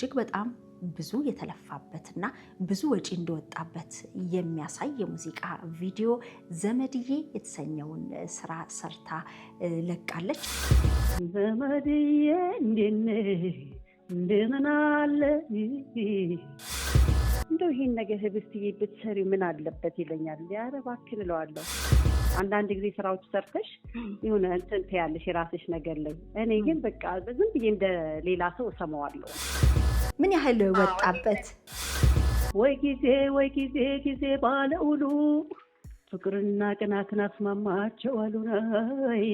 እጅግ በጣም ብዙ የተለፋበትና ብዙ ወጪ እንደወጣበት የሚያሳይ የሙዚቃ ቪዲዮ ዘመድዬ የተሰኘውን ስራ ሰርታ ለቃለች። ዘመድዬ እንደምን አለ እንደው ይሄን ነገር ህብስትዬ ብትሰሪው ምን አለበት ይለኛል። ኧረ እባክህ እለዋለሁ። አንዳንድ ጊዜ ስራዎች ሰርተሽ የሆነ እንትን ትያለሽ የራስሽ ነገር ላይ። እኔ ግን በቃ ዝም ብዬ እንደ ሌላ ሰው እሰማዋለሁ። ምን ያህል ወጣበት? ወይ ጊዜ ጊዜ ባለውሉ ፍቅርና ቅናትን አስማማቸው አሉናይ።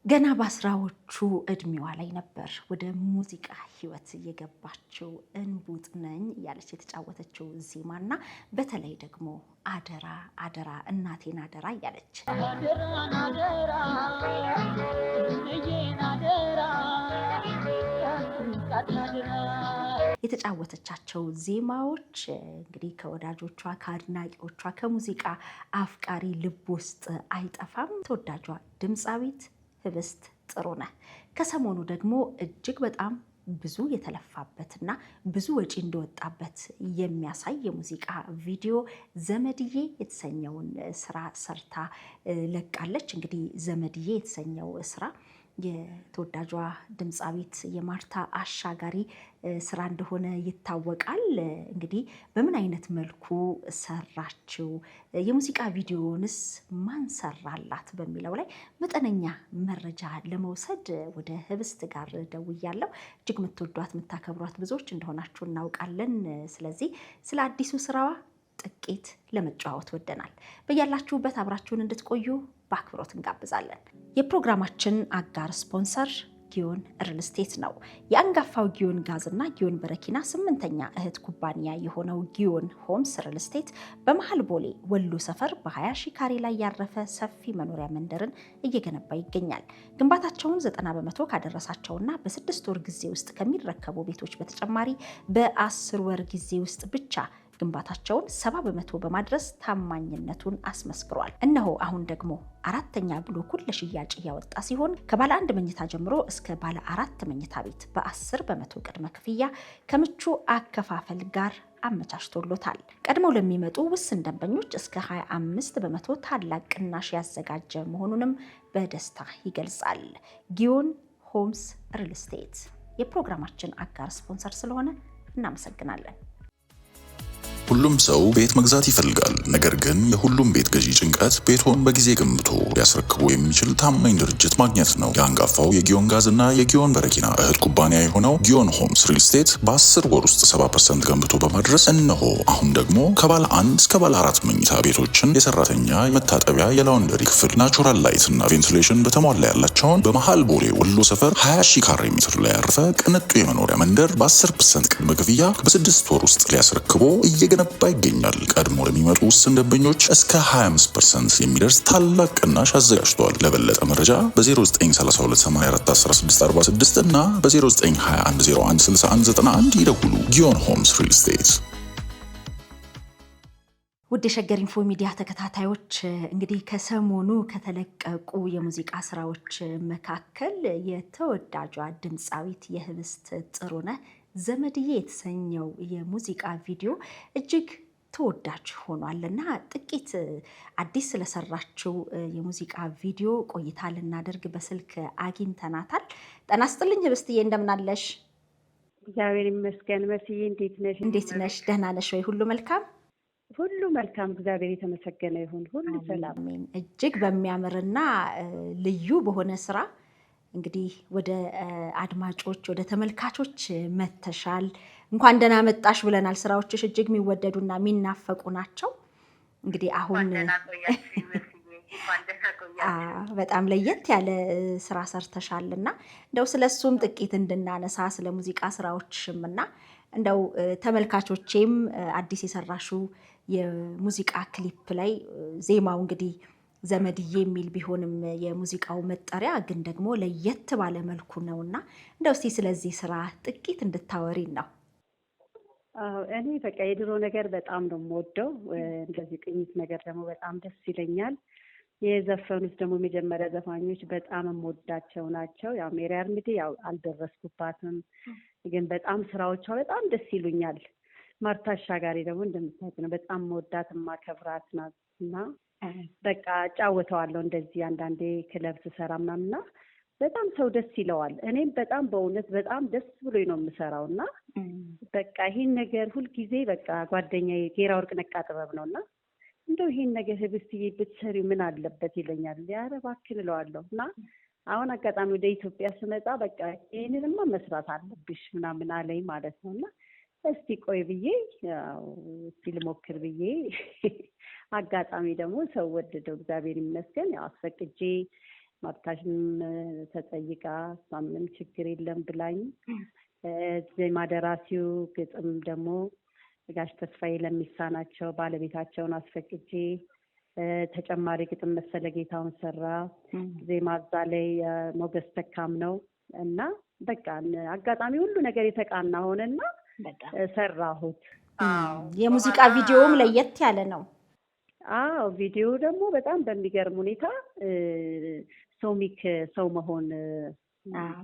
ገና በአስራዎቹ እድሜዋ ላይ ነበር ወደ ሙዚቃ ህይወት እየገባችው። እንቡጥ ነኝ እያለች የተጫወተችው ዜማና በተለይ ደግሞ አደራ አደራ እናቴን አደራ እያለች የተጫወተቻቸው ዜማዎች እንግዲህ ከወዳጆቿ ከአድናቂዎቿ ከሙዚቃ አፍቃሪ ልብ ውስጥ አይጠፋም። ተወዳጇ ድምፃዊት ህብስት ጥሩነህ ከሰሞኑ ደግሞ እጅግ በጣም ብዙ የተለፋበትና ብዙ ወጪ እንደወጣበት የሚያሳይ የሙዚቃ ቪዲዮ ዘመድዬ የተሰኘውን ስራ ሰርታ ለቃለች። እንግዲህ ዘመድዬ የተሰኘው ስራ የተወዳጇ ድምፃዊት የማርታ አሻጋሪ ስራ እንደሆነ ይታወቃል። እንግዲህ በምን አይነት መልኩ ሰራችው፣ የሙዚቃ ቪዲዮንስ ማን ሰራላት በሚለው ላይ መጠነኛ መረጃ ለመውሰድ ወደ ህብስት ጋር ደውያለሁ። እጅግ የምትወዷት የምታከብሯት ብዙዎች እንደሆናችሁ እናውቃለን። ስለዚህ ስለ አዲሱ ስራዋ ጥቂት ለመጨዋወት ወደናል። በያላችሁበት አብራችሁን እንድትቆዩ በአክብሮት እንጋብዛለን። የፕሮግራማችን አጋር ስፖንሰር ጊዮን ሪል ስቴት ነው። የአንጋፋው ጊዮን ጋዝና ጊዮን በረኪና 8ኛ እህት ኩባንያ የሆነው ጊዮን ሆምስ ሪል ስቴት በመሃል ቦሌ ወሎ ሰፈር በ20 ሺህ ካሬ ላይ ያረፈ ሰፊ መኖሪያ መንደርን እየገነባ ይገኛል። ግንባታቸውን 90% ካደረሳቸውና በ6 ወር ጊዜ ውስጥ ከሚረከቡ ቤቶች በተጨማሪ በ10 ወር ጊዜ ውስጥ ብቻ ግንባታቸውን 70% በማድረስ ታማኝነቱን አስመስክሯል። እነሆ አሁን ደግሞ 4ኛ ብሎኩን ለሽያጭ እያወጣ ሲሆን ከባለ 1 መኝታ ጀምሮ እስከ ባለ 4 መኝታ ቤት በ10% ቅድመ ክፍያ ከምቹ አከፋፈል ጋር አመቻችቶሎታል። ቀድመው ለሚመጡ ውስን ደንበኞች እስከ 25% ታላቅ ቅናሽ ያዘጋጀ መሆኑንም በደስታ ይገልጻል። ጊዮን ሆምስ ሪል ስቴት የፕሮግራማችን አጋር ስፖንሰር ስለሆነ እናመሰግናለን። ሁሉም ሰው ቤት መግዛት ይፈልጋል። ነገር ግን የሁሉም ቤት ገዢ ጭንቀት ቤቶን በጊዜ ገንብቶ ሊያስረክቡ የሚችል ታማኝ ድርጅት ማግኘት ነው። የአንጋፋው የጊዮን ጋዝና የጊዮን በረኪና እህት ኩባንያ የሆነው ጊዮን ሆምስ ሪል ስቴት በ10 ወር ውስጥ 70% ገንብቶ በማድረስ እነሆ አሁን ደግሞ ከባለ 1 እስከ ባለ 4 መኝታ ቤቶችን፣ የሰራተኛ መታጠቢያ፣ የላውንደሪ ክፍል፣ ናቹራል ላይት እና ቬንቲሌሽን በተሟላ ያላቸውን በመሃል ቦሌ ወሎ ሰፈር 20 ሺህ ካሬ ሜትር ላይ ያረፈ ቅንጡ የመኖሪያ መንደር በ10% ቅድመ ክፍያ በ6 ወር ውስጥ ሊያስረክቦ እየገነባ ይገኛል። ቀድሞ ለሚመጡ ውስን ደንበኞች እስከ 25% የሚደርስ ታላቅ ቅናሽ አዘጋጅቷል። ለበለጠ መረጃ በ0932841646 እና በ0921016191 ይደውሉ። ጊዮን ሆምስ ሪል ስቴት። ውድ የሸገር ኢንፎ ሚዲያ ተከታታዮች እንግዲህ ከሰሞኑ ከተለቀቁ የሙዚቃ ስራዎች መካከል የተወዳጇ ድምፃዊት የህብስት ጥሩነህ ዘመድዬ የተሰኘው የሙዚቃ ቪዲዮ እጅግ ተወዳጅ ሆኗልና ጥቂት አዲስ ስለሰራችው የሙዚቃ ቪዲዮ ቆይታ ልናደርግ በስልክ አግኝተናታል። ጤና ይስጥልኝ ህብስትዬ፣ እንደምን አለሽ? እግዚአብሔር ይመስገን። መስዬ እንዴት ነሽ? ደህና ነሽ ወይ? ሁሉ መልካም? ሁሉ መልካም፣ እግዚአብሔር የተመሰገነ ይሁን። ሁሉ ሰላም። እጅግ በሚያምርና ልዩ በሆነ ስራ እንግዲህ ወደ አድማጮች ወደ ተመልካቾች መተሻል። እንኳን ደህና መጣሽ ብለናል። ስራዎችሽ እጅግ የሚወደዱና የሚናፈቁ ናቸው። እንግዲህ አሁን በጣም ለየት ያለ ስራ ሰርተሻልና እንደው ስለሱም ጥቂት እንድናነሳ ስለ ሙዚቃ ስራዎችሽም እና እንደው ተመልካቾቼም አዲስ የሰራሽው የሙዚቃ ክሊፕ ላይ ዜማው እንግዲህ ዘመድዬ የሚል ቢሆንም የሙዚቃው መጠሪያ ግን ደግሞ ለየት ባለ መልኩ ነውና እንደው እስቲ ስለዚህ ስራ ጥቂት እንድታወሪን ነው። እኔ በቃ የድሮ ነገር በጣም ነው የምወደው። እንደዚህ ቅኝት ነገር ደግሞ በጣም ደስ ይለኛል። የዘፈኑት ደግሞ የመጀመሪያ ዘፋኞች በጣም የምወዳቸው ናቸው። ያው ሜሪ አርምዴ ያው አልደረስኩባትም፣ ግን በጣም ስራዎቿ በጣም ደስ ይሉኛል። ማርታ አሻጋሪ ደግሞ እንደምታውቂው ነው በጣም የምወዳት የማከብራት ናት እና በቃ እጫወተዋለሁ እንደዚህ አንዳንዴ ክለብ ስሰራ ምናምና በጣም ሰው ደስ ይለዋል። እኔም በጣም በእውነት በጣም ደስ ብሎኝ ነው የምሰራው እና በቃ ይሄን ነገር ሁልጊዜ በቃ ጓደኛዬ ጌራ ወርቅ ነቃ ጥበብ ነው እና እንደው ይሄን ነገር ህብስትዬ ብትሰሪው ምን አለበት ይለኛል። ኧረ እባክህ እለዋለሁ እና አሁን አጋጣሚ ወደ ኢትዮጵያ ስመጣ በቃ ይሄንንማ መስራት አለብሽ ምናምን አለኝ ማለት ነው እና እስቲ ቆይ ብዬ ያው እስቲ ልሞክር ብዬ አጋጣሚ ደግሞ ሰው ወደደው እግዚአብሔር ይመስገን። ያው አስፈቅጄ ማርታሽም ተጠይቃ ምንም ችግር የለም ብላኝ ዜማ ደራሲው ግጥም ደግሞ ጋሽ ተስፋዬ ለሚሳ ናቸው ባለቤታቸውን አስፈቅጄ ተጨማሪ ግጥም መሰለ ጌታውን ሰራ ዜማ እዛ ላይ ሞገስ ተካም ነው እና በቃ አጋጣሚ ሁሉ ነገር የተቃና ሆነና ሰራሁት። የሙዚቃ ቪዲዮውም ለየት ያለ ነው። አዎ ቪዲዮ ደግሞ በጣም በሚገርም ሁኔታ ሶሚክ ሰው መሆን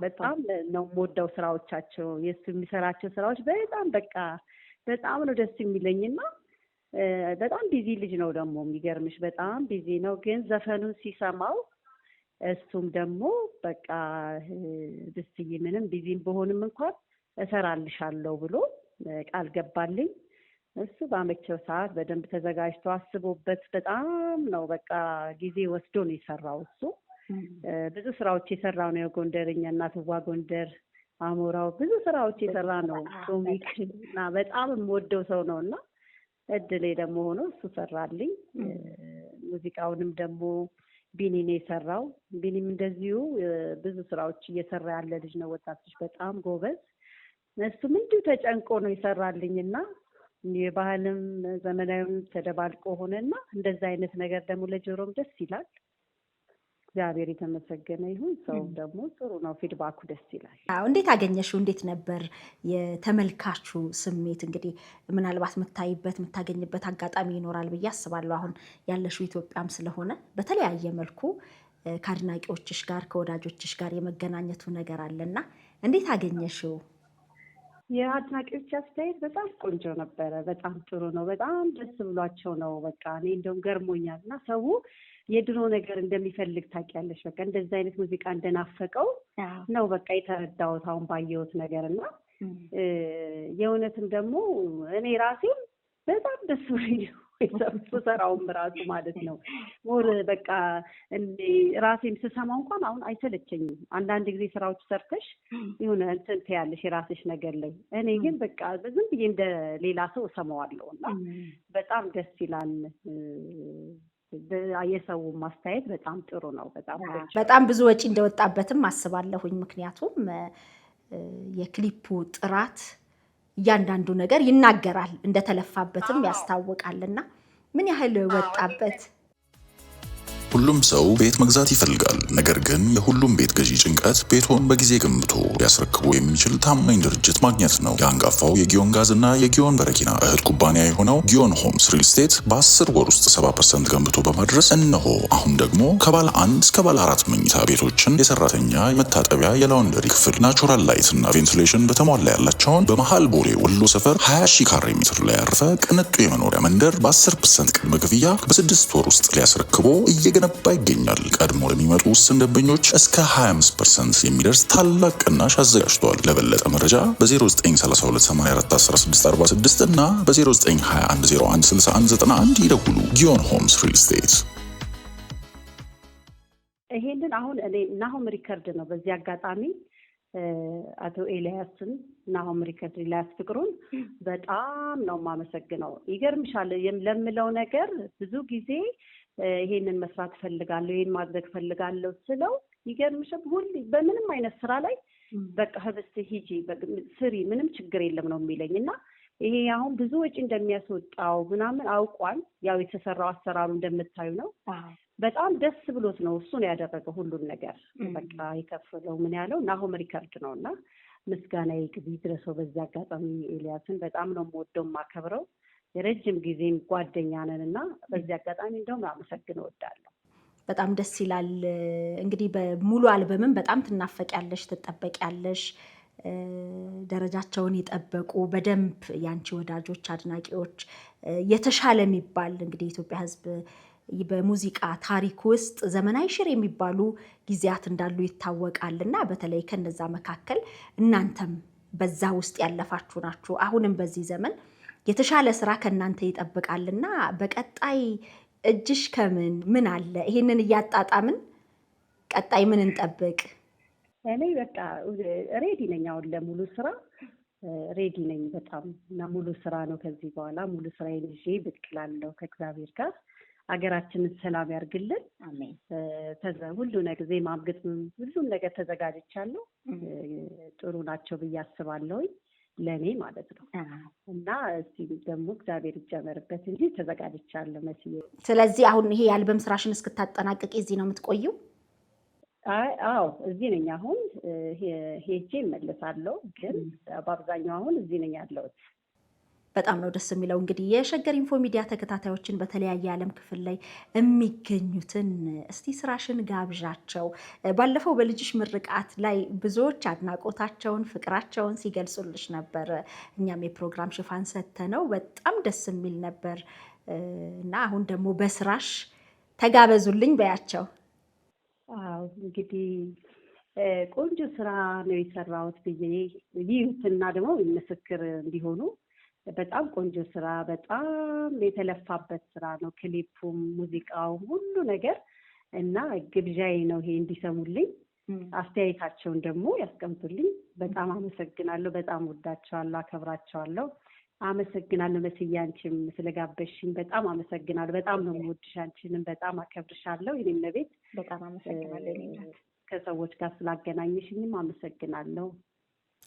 በጣም ነው የምወደው ስራዎቻቸው። የሱ የሚሰራቸው ስራዎች በጣም በቃ በጣም ነው ደስ የሚለኝና በጣም ቢዚ ልጅ ነው ደግሞ የሚገርምሽ በጣም ቢዚ ነው። ግን ዘፈኑን ሲሰማው እሱም ደግሞ በቃ ደስዬ ምንም ቢዚም በሆንም እንኳን እሰራልሻለሁ ብሎ ቃል ገባልኝ። እሱ ባመቸው ሰዓት በደንብ ተዘጋጅቶ አስቦበት በጣም ነው በቃ ጊዜ ወስዶ ነው የሰራው። እሱ ብዙ ስራዎች የሰራው ነው የጎንደርኛ እናትዋ ጎንደር አሞራው ብዙ ስራዎች የሰራ ነው ሶሚክ እና በጣም የምወደው ሰው ነው እና እድሌ ደግሞ ሆኖ እሱ ሰራልኝ። ሙዚቃውንም ደግሞ ቢኒ ነው የሰራው። ቢኒም እንደዚሁ ብዙ ስራዎች እየሰራ ያለ ልጅ ነው፣ ወጣቶች በጣም ጎበዝ። እሱም እንዲሁ ተጨንቆ ነው ይሰራልኝና የባህልም ዘመናዊም ተደባልቆ ሆነና እንደዛ አይነት ነገር ደግሞ ለጆሮም ደስ ይላል። እግዚአብሔር የተመሰገነ ይሁን። ሰው ደግሞ ጥሩ ነው፣ ፊድባኩ ደስ ይላል። እንዴት አገኘሽው? እንዴት ነበር የተመልካቹ ስሜት? እንግዲህ ምናልባት የምታገኝበት አጋጣሚ ይኖራል ብዬ አስባለሁ። አሁን ያለሽው ኢትዮጵያም ስለሆነ በተለያየ መልኩ ከአድናቂዎችሽ ጋር ከወዳጆችሽ ጋር የመገናኘቱ ነገር አለና እንዴት አገኘሽው? የአድናቂዎች አስተያየት በጣም ቆንጆ ነበረ። በጣም ጥሩ ነው። በጣም ደስ ብሏቸው ነው። በቃ እኔ እንደውም ገርሞኛል እና ሰው የድሮ ነገር እንደሚፈልግ ታውቂያለሽ። በቃ እንደዚህ አይነት ሙዚቃ እንደናፈቀው ነው በቃ የተረዳሁት አሁን ባየሁት ነገር እና የእውነትም ደግሞ እኔ ራሴም በጣም ደስ ብሎኝ ሰራውም ራሱ ማለት ነው ሞር በቃ ራሴም ስሰማው እንኳን አሁን አይሰለቸኝም። አንዳንድ ጊዜ ስራዎች ሰርተሽ የሆነ እንትን ትያለሽ የራስሽ ነገር ላይ። እኔ ግን በቃ ዝም ብዬ እንደ ሌላ ሰው እሰማዋለሁ እና በጣም ደስ ይላል። የሰው ማስተያየት በጣም ጥሩ ነው። በጣም ብዙ ወጪ እንደወጣበትም አስባለሁኝ። ምክንያቱም የክሊፑ ጥራት እያንዳንዱ ነገር ይናገራል፣ እንደተለፋበትም ያስታውቃልና ምን ያህል ወጣበት? ሁሉም ሰው ቤት መግዛት ይፈልጋል። ነገር ግን የሁሉም ቤት ገዢ ጭንቀት ቤቶን በጊዜ ገንብቶ ሊያስረክቡ የሚችል ታማኝ ድርጅት ማግኘት ነው። የአንጋፋው የጊዮን ጋዝ እና የጊዮን በረኪና እህት ኩባንያ የሆነው ጊዮን ሆምስ ሪል ስቴት በ10 ወር ውስጥ 70% ገንብቶ በማድረስ እነሆ አሁን ደግሞ ከባለ 1 እስከ ባለ 4 መኝታ ቤቶችን፣ የሰራተኛ የመታጠቢያ፣ የላውንደሪ ክፍል፣ ናቹራል ላይት እና ቬንቲሌሽን በተሟላ ያላቸውን በመሃል ቦሌ ወሎ ሰፈር 20,000 ካሬ ሜትር ላይ ያረፈ ቅንጡ የመኖሪያ መንደር በ10% ቅድመ ክፍያ በ6 ወር ውስጥ ሊያስረክቦ እየገነባ ይገኛል። ቀድሞ ለሚመጡ ውስን ደንበኞች እስከ 25% የሚደርስ ታላቅ ቅናሽ አዘጋጅቷል። ለበለጠ መረጃ በ0932841646 እና በ0921016191 ይደውሉ። ጊዮን ሆምስ ሪል ስቴት። ይሄንን አሁን እኔ ናሆም ሪከርድ ነው በዚህ አጋጣሚ አቶ ኤልያስን ናሆም ሪከርድ ኤልያስ ፍቅሩን በጣም ነው የማመሰግነው። ይገርምሻል ለምለው ነገር ብዙ ጊዜ ይሄንን መስራት ፈልጋለሁ፣ ይሄን ማድረግ ፈልጋለሁ ስለው ይገርምሻል ሁሉ በምንም አይነት ስራ ላይ በቃ ህብስት ሂጂ ስሪ ምንም ችግር የለም ነው የሚለኝና ይሄ አሁን ብዙ ወጪ እንደሚያስወጣው ምናምን አውቋል። ያው የተሰራው አሰራሩ እንደምታዩ ነው። በጣም ደስ ብሎት ነው እሱ ነው ያደረገው ሁሉን ነገር። በቃ የከፈለው ምን ያለው ናሆም ሪከርድ ነውና ምስጋና ይድረሰው። በዚህ አጋጣሚ ኤልያስን በጣም ነው የምወደው የማከብረው። የረጅም ጊዜም ጓደኛ ነን እና በዚህ አጋጣሚ እንደውም አመሰግን እወዳለሁ። በጣም ደስ ይላል። እንግዲህ በሙሉ አልበምም በጣም ትናፈቂያለሽ፣ ትጠበቂያለሽ። ደረጃቸውን የጠበቁ በደንብ ያንቺ ወዳጆች፣ አድናቂዎች የተሻለ የሚባል እንግዲህ የኢትዮጵያ ሕዝብ በሙዚቃ ታሪክ ውስጥ ዘመናዊ ሽር የሚባሉ ጊዜያት እንዳሉ ይታወቃል እና በተለይ ከነዛ መካከል እናንተም በዛ ውስጥ ያለፋችሁ ናችሁ። አሁንም በዚህ ዘመን የተሻለ ስራ ከእናንተ ይጠብቃልና በቀጣይ እጅሽ ምን አለ? ይሄንን እያጣጣምን ቀጣይ ምን እንጠብቅ? እኔ በቃ ሬዲ ነኝ። አሁን ለሙሉ ስራ ሬዲ ነኝ በጣም እና ሙሉ ስራ ነው። ከዚህ በኋላ ሙሉ ስራ ይዤ ብቅ እላለሁ ከእግዚአብሔር ጋር። ሀገራችንን ሰላም ያርግልን። አሜን። ሁሉ ነገር ዜማም ግጥምም ሁሉም ነገር ተዘጋጅቻለሁ። ጥሩ ናቸው ብዬ አስባለሁኝ ለኔ ማለት ነው። እና እስቲ ደግሞ እግዚአብሔር ይጨመርበት እንጂ ተዘጋጅቻለሁ መስዬ። ስለዚህ አሁን ይሄ የአልበም ስራሽን እስክታጠናቅቂ እዚህ ነው የምትቆየው? አዎ እዚህ ነኝ። አሁን ሄጄ እመለሳለሁ፣ ግን በአብዛኛው አሁን እዚህ ነኝ ያለሁት። በጣም ነው ደስ የሚለው። እንግዲህ የሸገር ኢንፎ ሚዲያ ተከታታዮችን በተለያየ ዓለም ክፍል ላይ የሚገኙትን እስቲ ስራሽን ጋብዣቸው። ባለፈው በልጅሽ ምርቃት ላይ ብዙዎች አድናቆታቸውን፣ ፍቅራቸውን ሲገልጹልሽ ነበር። እኛም የፕሮግራም ሽፋን ሰጥተነው በጣም ደስ የሚል ነበር እና አሁን ደግሞ በስራሽ ተጋበዙልኝ በያቸው። አዎ እንግዲህ ቆንጆ ስራ ነው የሰራሁት ብዬ ይዩትና ደግሞ ምስክር እንዲሆኑ በጣም ቆንጆ ስራ፣ በጣም የተለፋበት ስራ ነው። ክሊፑም፣ ሙዚቃውም ሁሉ ነገር እና ግብዣዬ ነው ይሄ እንዲሰሙልኝ፣ አስተያየታቸውን ደግሞ ያስቀምጡልኝ። በጣም አመሰግናለሁ። በጣም ወዳቸዋለሁ፣ አከብራቸዋለሁ። አመሰግናለሁ መስዬ፣ አንቺም ስለጋበሽኝ በጣም አመሰግናለሁ። በጣም ነው የምወድሽ፣ አንቺንም በጣም አከብርሻለሁ። እኔም ለቤት በጣም አመሰግናለሁ። ከሰዎች ጋር ስላገናኘሽኝም አመሰግናለሁ።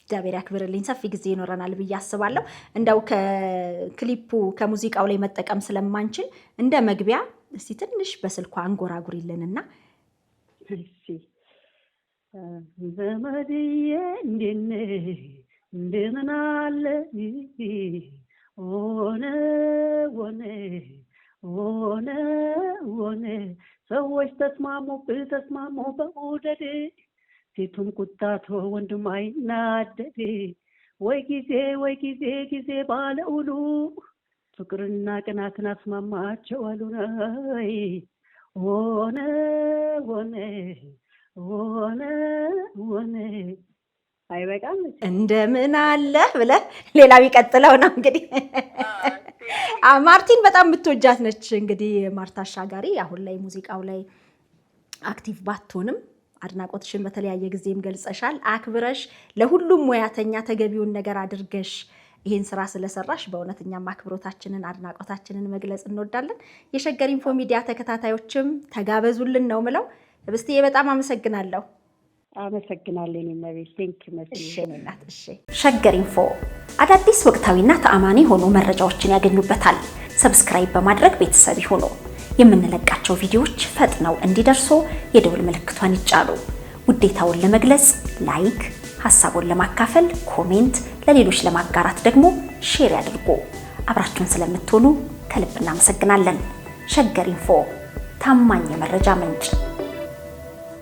እግዚአብሔር ያክብርልኝ። ሰፊ ጊዜ ይኖረናል ብዬ አስባለሁ። እንደው ከክሊፑ ከሙዚቃው ላይ መጠቀም ስለማንችል እንደ መግቢያ እስቲ ትንሽ በስልኳ አንጎራጉሪልንና። እሺ ዘመድዬ እንደምን አለ ሆነ ሰዎች ተስማሙ በመውደድ ሴቱም ቁጣቶ ወንድም አይናደድ። ወይ ጊዜ ባለውሉ ፍቅርና ቅናትን አስማማቸው አሉናይ ሆነ አይበቃም? እንደምን አለ ብለህ ሌላው ይቀጥለው ነው እንግዲህ። ማርቲን በጣም የምትወጃት ነች እንግዲህ ማርታ አሻጋሪ። አሁን ላይ ሙዚቃው ላይ አክቲቭ ባትሆንም አድናቆትሽን በተለያየ ጊዜም ገልጸሻል። አክብረሽ ለሁሉም ሙያተኛ ተገቢውን ነገር አድርገሽ ይህን ስራ ስለሰራሽ በእውነት እኛም አክብሮታችንን አድናቆታችንን መግለጽ እንወዳለን። የሸገር ኢንፎ ሚዲያ ተከታታዮችም ተጋበዙልን ነው ምለው። ህብስትዬ በጣም አመሰግናለሁ። አመሰግናለሁ። እኔ ማለት ቴንክ እሺ። ሸገር ኢንፎ አዳዲስ ወቅታዊና ተአማኒ ሆኖ መረጃዎችን ያገኙበታል። ሰብስክራይብ በማድረግ ቤተሰብ ይሁኑ። የምንለቃቸው ቪዲዮዎች ፈጥነው እንዲደርሱ የደወል ምልክቷን ይጫኑ። ውዴታውን ለመግለጽ ላይክ፣ ሐሳቡን ለማካፈል ኮሜንት፣ ለሌሎች ለማጋራት ደግሞ ሼር ያድርጉ። አብራችሁን ስለምትሆኑ ከልብ እናመሰግናለን። ሸገር ኢንፎ ታማኝ የመረጃ ምንጭ